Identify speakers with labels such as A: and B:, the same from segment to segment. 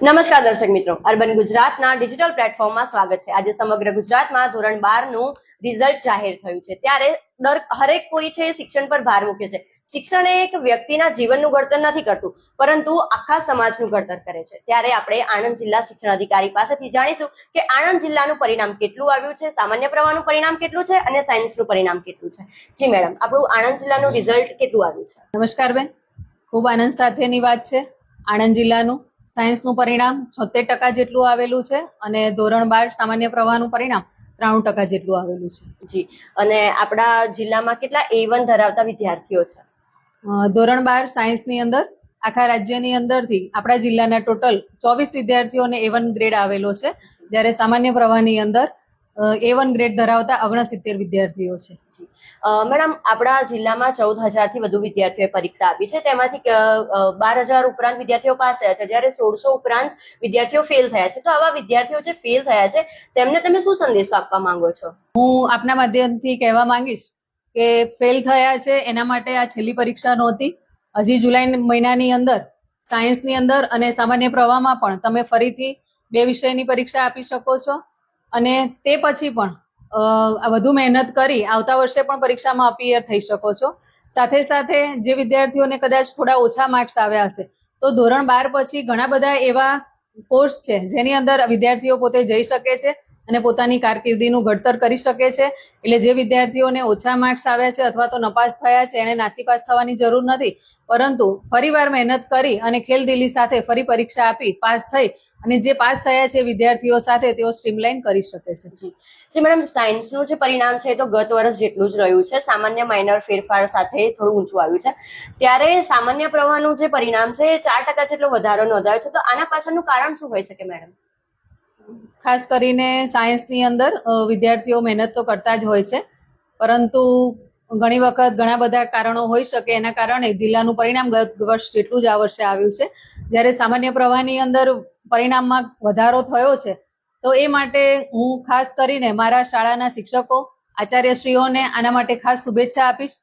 A: નમસ્કાર દર્શક મિત્રો, અર્બન ગુજરાતના ડિજિટલ પ્લેટફોર્મમાં સ્વાગત છે। આજે સમગ્ર ગુજરાતમાં ધોરણ 12 નું રિઝલ્ટ જાહેર થયું છે, ત્યારે હરેક કોઈ છે શિક્ષણ પર ભાર મૂકે છે। શિક્ષણ એક વ્યક્તિના જીવનનું ઘડતર નથી કરતું, પરંતુ આખા સમાજનું ઘડતર કરે છે। ત્યારે આપણે આણંદ જિલ્લા શિક્ષણ અધિકારી પાસેથી જાણીશું કે આણંદ જિલ્લાનું પરિણામ કેટલું આવ્યું છે, સામાન્ય પ્રવાહનું પરિણામ કેટલું છે અને સાયન્સનું પરિણામ કેટલું છે। જી મેડમ, આપણું આણંદ જિલ્લાનું રિઝલ્ટ કેટલું આવ્યું છે?
B: નમસ્કાર બેન, ખૂબ આનંદ સાથેની વાત છે। આણંદ જિલ્લાનું સાયન્સનું પરિણામ 76% જેટલું આવેલું છે અને ધોરણ 12 સામાન્ય પ્રવાહનું પરિણામ 93% જેટલું આવેલું છે।
A: જી, અને આપણા જિલ્લામાં કેટલા A1 ધરાવતા વિદ્યાર્થીઓ છે?
B: ધોરણ 12 સાયન્સની અંદર આખા રાજ્યની અંદરથી આપણા જિલ્લાના ટોટલ 24 વિદ્યાર્થીઓને A1 ગ્રેડ આવેલો છે, જ્યારે સામાન્ય પ્રવાહની અંદર A1 ગ્રેડ ધરાવતા 69 વિદ્યાર્થીઓ છે।
A: મેડમ, આપણા જિલ્લામાં 14,000 થી વધુ વિદ્યાર્થીઓએ પરીક્ષા આપી છે, તેમાંથી 12,000 ઉપરાંત વિદ્યાર્થીઓ પાસ થયા છે, જ્યારે 1600 ઉપરાંત વિદ્યાર્થીઓ ફેલ થયા છે। તો આવા વિદ્યાર્થીઓ જે ફેલ થયા છે તેમને તમે શું સંદેશો આપવા માંગો છો?
B: હું આપના માધ્યમથી કહેવા માંગીશ કે ફેલ થયા છે એના માટે આ છેલ્લી પરીક્ષા નહોતી। હજી જુલાઈ મહિનાની અંદર સાયન્સની અંદર અને સામાન્ય પ્રવાહમાં પણ તમે ફરીથી 2 વિષયની પરીક્ષા આપી શકો છો અને તે પછી પણ વધુ મહેનત કરી આવતા વર્ષે પણ પરીક્ષામાં અપિયર થઈ શકો છો। સાથે સાથે જે વિદ્યાર્થીઓને કદાચ થોડા ઓછા માર્ક્સ આવ્યા હશે, તો ધોરણ 12 પછી ઘણા બધા એવા કોર્સ છે જેની અંદર વિદ્યાર્થીઓ પોતે જઈ શકે છે અને પોતાની કારકિર્દીનું ઘડતર કરી શકે છે। એટલે જે વિદ્યાર્થીઓને ઓછા માર્ક્સ આવ્યા છે અથવા તો નપાસ થયા છે, એને નાસીપાસ થવાની જરૂર નથી, પરંતુ ફરીવાર મહેનત કરી અને ખેલદિલી સાથે ફરી પરીક્ષા આપી પાસ થઈ અને જે પાસ થયા છે વિદ્યાર્થીઓ સાથે તેઓ સ્ટ્રીમલાઇન કરી શકે છે।
A: જી મેડમ, સાયન્સનું જે પરિણામ છે તો ગત વર્ષ જેટલું જ રહ્યું છે, સામાન્ય માઇનર ફેરફાર સાથે થોડું ઊંચું આવ્યું છે। ત્યારે સામાન્ય પ્રવાહનું જે પરિણામ છે એ 4% જેટલો વધારો નોંધાયો છે, તો આના પાછળનું કારણ શું હોઈ શકે મેડમ?
B: ખાસ કરીને સાયન્સની અંદર વિદ્યાર્થીઓ મહેનત તો કરતા જ હોય છે, પરંતુ ઘણી વખત ઘણા બધા કારણો હોઈ શકે, એના કારણે જિલ્લાનું પરિણામ ગત વર્ષ જેટલું જ આ વર્ષે આવ્યું છે। જ્યારે સામાન્ય પ્રવાહની અંદર પરિણામમાં વધારો થયો છે, તો એ માટે હું ખાસ કરીને મારા શાળાના શિક્ષકો, આચાર્યશ્રીઓને આના માટે ખાસ શુભેચ્છા આપીશ।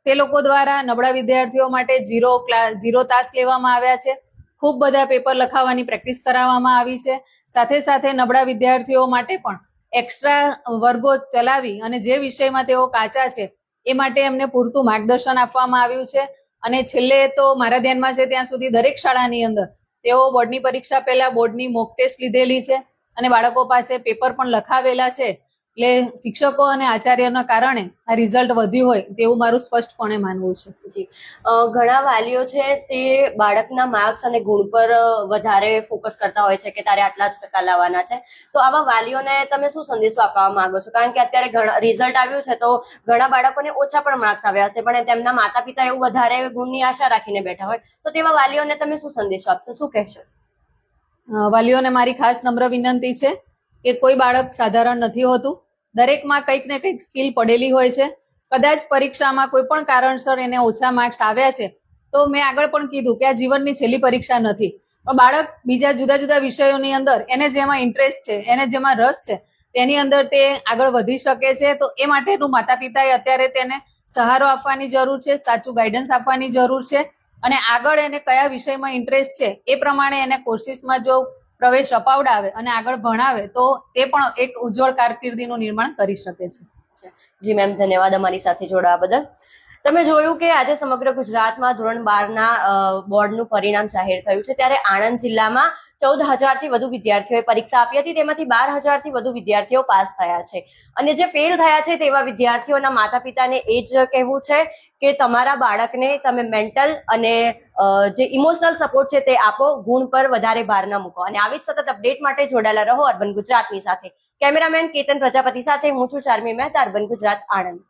B: તે લોકો દ્વારા નબળા વિદ્યાર્થીઓ માટે ઝીરો તાસ લેવામાં આવ્યા છે, ખૂબ બધા પેપર લખાવવાની પ્રેક્ટિસ કરાવવામાં આવી છે। સાથે સાથે નબળા વિદ્યાર્થીઓ માટે પણ એક્સ્ટ્રા વર્ગો ચલાવી અને જે વિષયમાં તેઓ કાચા છે એ માટે એમને પૂરતું માર્ગદર્શન આપવામાં આવ્યું છે। અને છેલ્લે તો મારા ધ્યાનમાં છે ત્યાં સુધી દરેક શાળાની અંદર તેઓ બોર્ડની પરીક્ષા પહેલા બોર્ડની મોક ટેસ્ટ લીધેલી છે અને બાળકો પાસે પેપર પણ લખાવેલા છે। એટલે શિક્ષકો અને આચાર્યના કારણે આ રિઝલ્ટ વધ્યું હોય તેવું મારું સ્પષ્ટપણે માનવું છે।
A: જી, ઘણા વાલીઓ છે તે બાળકના માર્ક્સ અને ગુણ પર વધારે ફોકસ કરતા હોય છે કે તારે આટલા જ ટકા લાવવાના છે, તો આવા વાલીઓને તમે શું સંદેશો આપવા માંગો છો? કારણ કે અત્યારે રિઝલ્ટ આવ્યું છે તો ઘણા બાળકોને ઓછા પણ માર્ક્સ આવ્યા હશે, પણ તેમના માતા પિતા એવું વધારે ગુણની આશા રાખીને બેઠા હોય, તો તેવા વાલીઓને તમે શું સંદેશો આપશો, શું કહેશો?
B: વાલીઓને મારી ખાસ નમ્ર વિનંતી છે કે કોઈ બાળક સાધારણ નથી હોતું, દરેકમાં કંઈક ને કંઈક સ્કિલ પડેલી હોય છે। કદાચ પરીક્ષામાં કોઈ પણ કારણસર એને ઓછા માર્ક્સ આવ્યા છે, તો મેં આગળ પણ કીધું કે આ જીવનની છેલ્લી પરીક્ષા નથી, પણ બાળક બીજા જુદા જુદા વિષયોની અંદર એને જેમાં ઇન્ટરેસ્ટ છે, એને જેમાં રસ છે, તેની અંદર તે આગળ વધી શકે છે। તો એ માટેનું માતા પિતાએ અત્યારે તેને સહારો આપવાની જરૂર છે, સાચું ગાઈડન્સ આપવાની જરૂર છે અને આગળ એને કયા વિષયમાં ઇન્ટરેસ્ટ છે એ પ્રમાણે એને કોર્સિસમાં જો પ્રવેશ અપાવડાવે અને આગળ ભણાવે તો તે પણ એક ઉજ્જવળ કારકિર્દીનું નિર્માણ કરી શકે છે।
A: જી મેમ, ધન્યવાદ અમારી સાથે જોડાવા બદલ। તમે જોયું કે આજે સમગ્ર ગુજરાતમાં ધોરણ 12ના બોર્ડનું પરિણામ જાહેર થયું છે, ત્યારે આણંદ જિલ્લામાં 14,000 થી વધુ વિદ્યાર્થીઓએ પરીક્ષા આપી હતી, તેમાંથી 12,000 થી વધુ વિદ્યાર્થીઓ પાસ થયા છે અને જે ફેલ થયા છે તેવા વિદ્યાર્થીઓના માતા પિતાને એ જ કહેવું છે કે તમારા બાળકને તમે મેન્ટલ અને જે ઇમોશનલ સપોર્ટ છે તે આપો, ગુણ પર વધારે ભાર ન મૂકો। અને આવી જ સતત અપડેટ માટે જોડાયેલા રહો અર્બન ગુજરાતની સાથે। કેમેરામેન કેતન પ્રજાપતિ સાથે હું છું ચાર્મી મહેતા, અર્બન ગુજરાત, આણંદ।